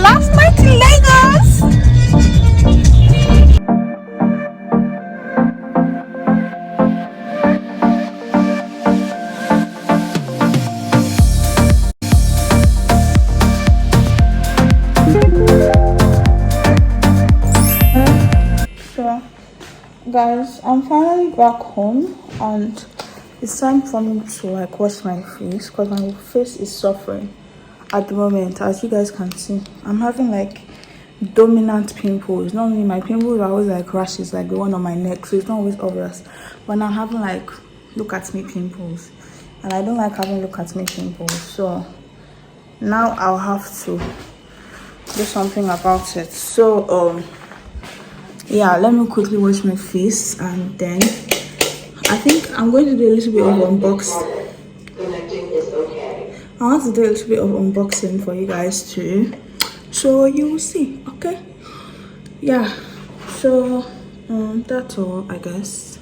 last night in Lagos. So, guys, I'm finally back home, and it's time for me to like wash my face because my face is suffering at the moment. As you guys can see, I'm having like dominant pimples. Normally my pimples are always like rashes, like the one on my neck, so it's not always obvious, but now I'm having like look at me pimples, and I don't like having look at me pimples. So now I'll have to do something about it. So yeah, let me quickly wash my face, and then I think I'm going to do a little bit of unboxing. I want to do a little bit of unboxing for you guys too, so you will see. Okay, yeah, so that's all, I guess.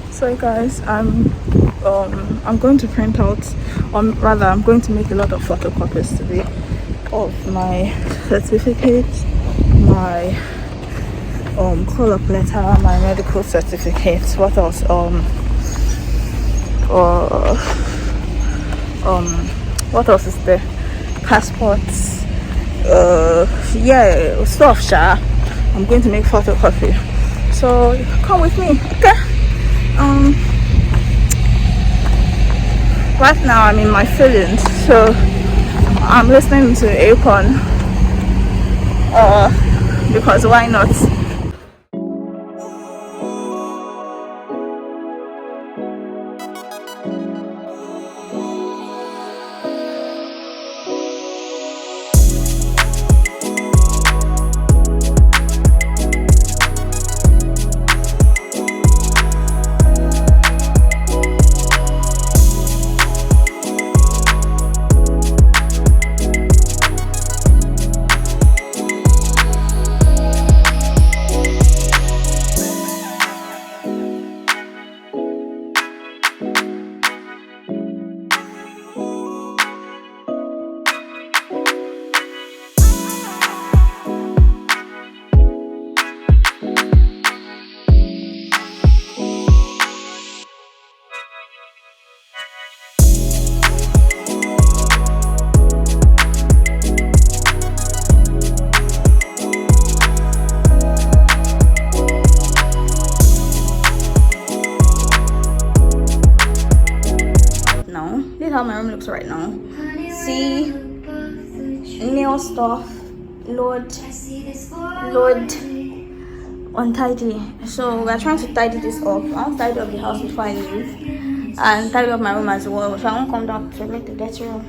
So guys, I'm going to print out, rather I'm going to make a lot of photocopies today of my certificates, my call-up letter, my medical certificates. What else? What else is there? Passports. Yeah, stuff. I'm going to make photocopy. So come with me, okay? Right now I'm in my feelings, so I'm listening to Akon, because why not? This is how my room looks right now. See, nail stuff, load, untidy. So we're trying to tidy this up. I want to tidy up the house before I leave, and tidy up my room as well. So I won't come down to make the dirty room.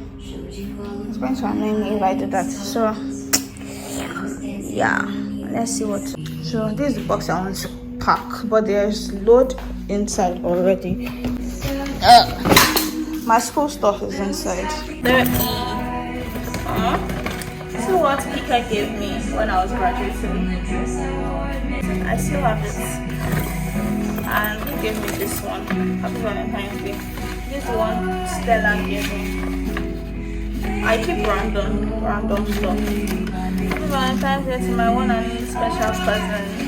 It's going to annoy me if I do that. So yeah, let's see what. So this is the box I want to pack, but there's load inside already. My school stuff is inside. There is this is what Kika gave me when I was graduating. I still have this, and he gave me this one. Happy Valentine's Day. This one Stella gave me. I keep random stuff. Happy Valentine's Day to my one and only special cousin.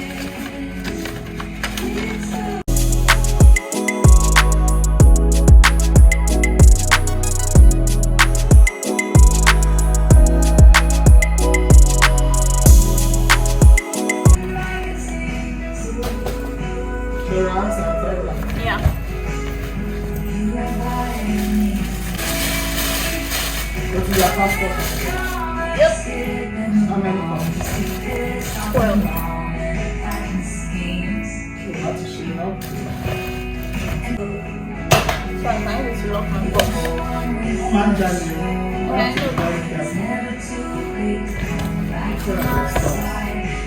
Yeah. What is your passport? Yep. How many pounds? 12. How to show up? So I might need to lock my box. Man, Johnny. Okay.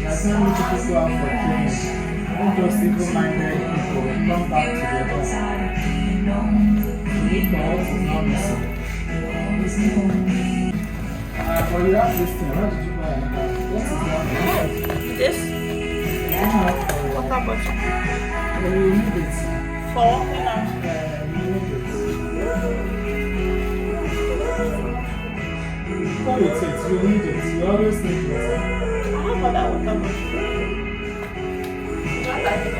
There's so many people go out for training. Don't just single-minded people come back together. The need for us is not missing. But you have this thing. Where did you buy it? What is one? This? What about You need it. four? You need it. What it is, you need it. You always need it. How about that water bottle? Just like you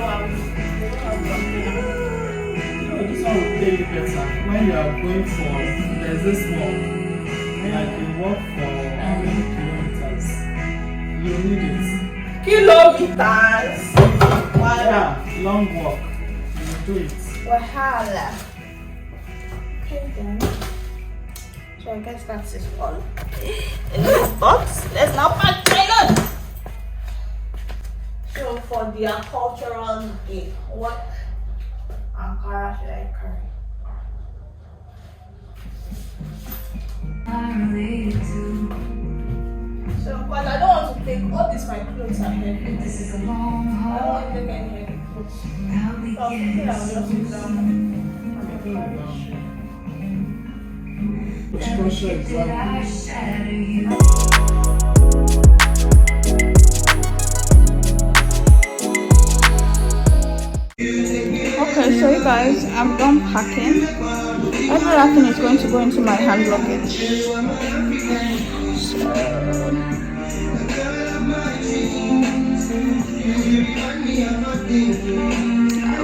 know, This one will play you better. When you are going for, there's this one. Like you walk for how many kilometers? You need it. kilometers. Yeah, long walk. You do it. Wahala. Okay then. So I guess that's it all. In this box, let's now pack China. So for their cultural day, what Ankara should I carry? So, but I don't want to take all these my clothes are heavy. I don't want to take any heavy clothes. So I'm thinking I'll just sit down and carry. Which culture exactly? Okay, so you guys, I'm done packing. Everything is going to go into my hand luggage.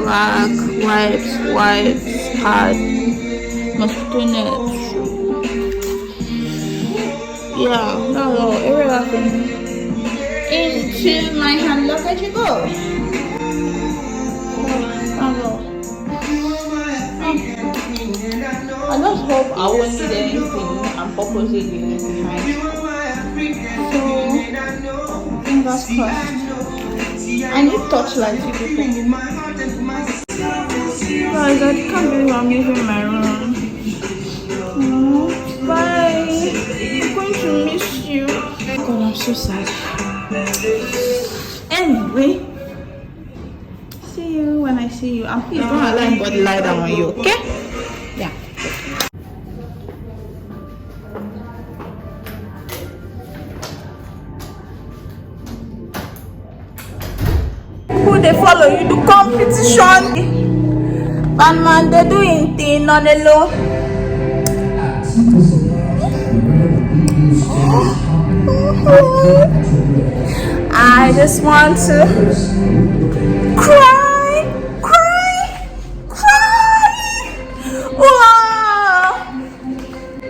Rag, wipes, pad, mosquito nets. Yeah, that's all. Everything into my hand luggage you go. I just hope I won't need anything and purposely leave it behind. So, fingers crossed. I need touchlight to people. Guys, I can't believe I'm leaving my room. Bye. I'm going to miss you. God, I'm so sad. Anyway. See you when I see you. And please don't allow anybody lie down on you, okay? Yeah. Who they follow you do competition? Man, they doing thing on the low. I just want to cry. Wow!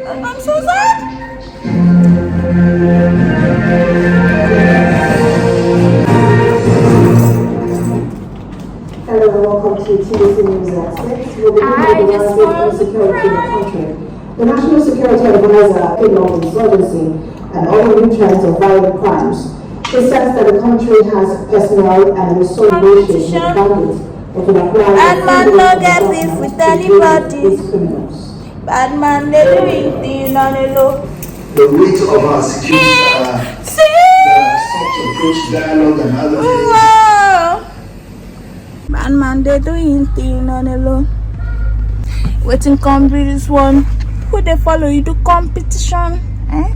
I'm so sad. Hello and welcome to TDC News at 6. We'll be giving you the latest on security in the country. The National Security Advisor signaled insurgency and other new trends of violent crimes. He says that the country has personnel and resource ratios with bandits that can apply Bad man no get beef with anybody. Bad man they doing thing on the low. The weight of our security soft approach, dialogue and other things. Bad man they doing thing on the low. Waiting come be this one. Who they follow you do competition? Eh?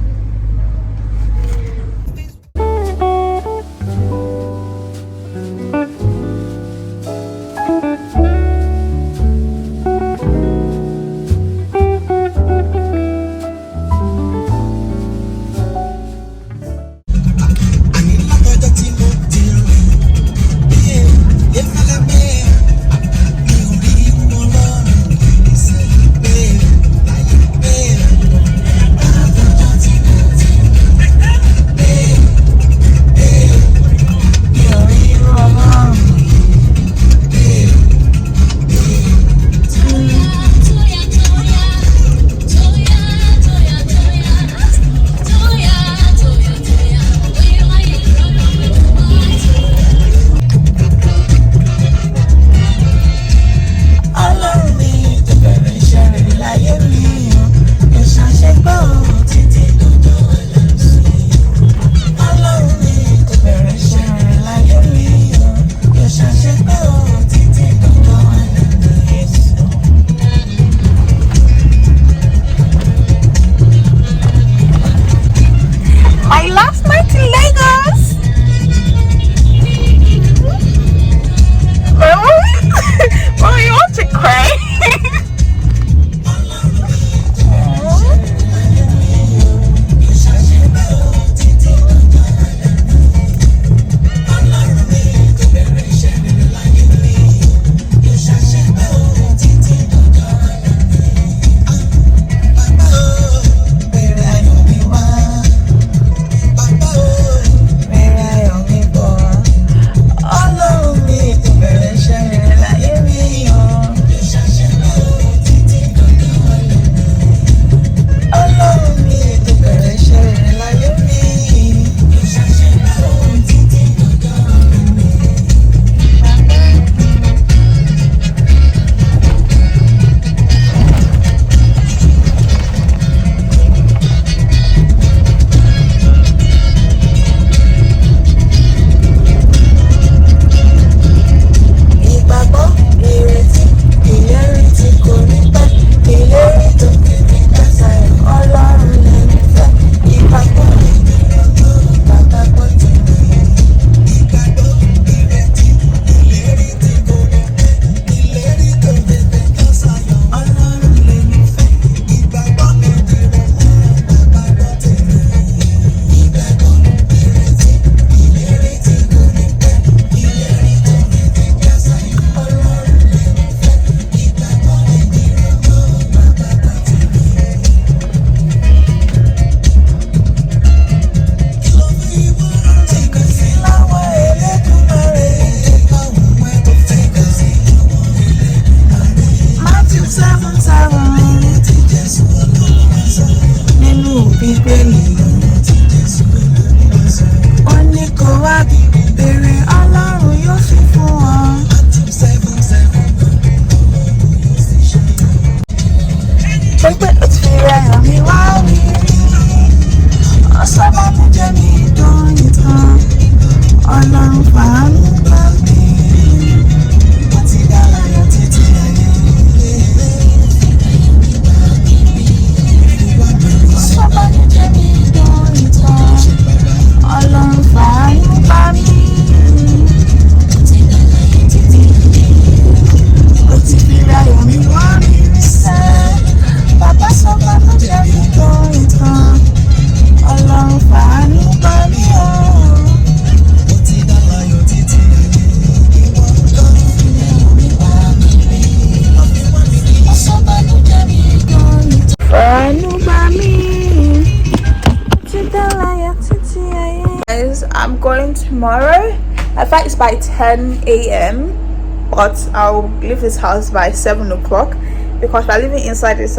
I'm going tomorrow. My flight is by 10 a.m. but I'll leave this house by 7 o'clock. because we're living inside Lagos.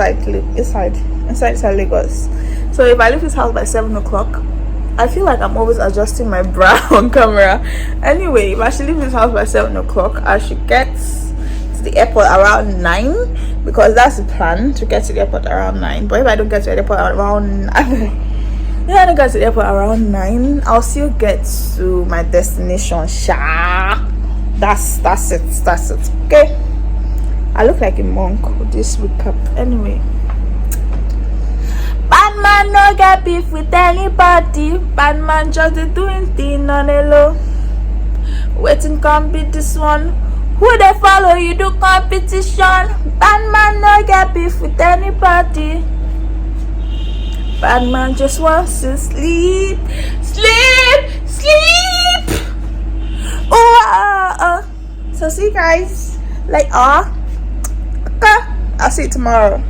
So if I leave this house by 7 o'clock, I feel like I'm always adjusting my bra on camera. Anyway, if I should leave this house by 7 o'clock, I should get to the airport around 9, because that's the plan, to get to the airport around 9. But if I don't get to the airport around around 9, I'll still get to my destination. That's it. Okay, I look like a monk with this recap. Anyway, bad man no get beef with anybody. Bad man just doing thing on a low. Waiting can be this one. Who they follow you do competition. Bad man no get beef with anybody. Bad man just wants to sleep. So see you guys later. Okay, I'll see you tomorrow.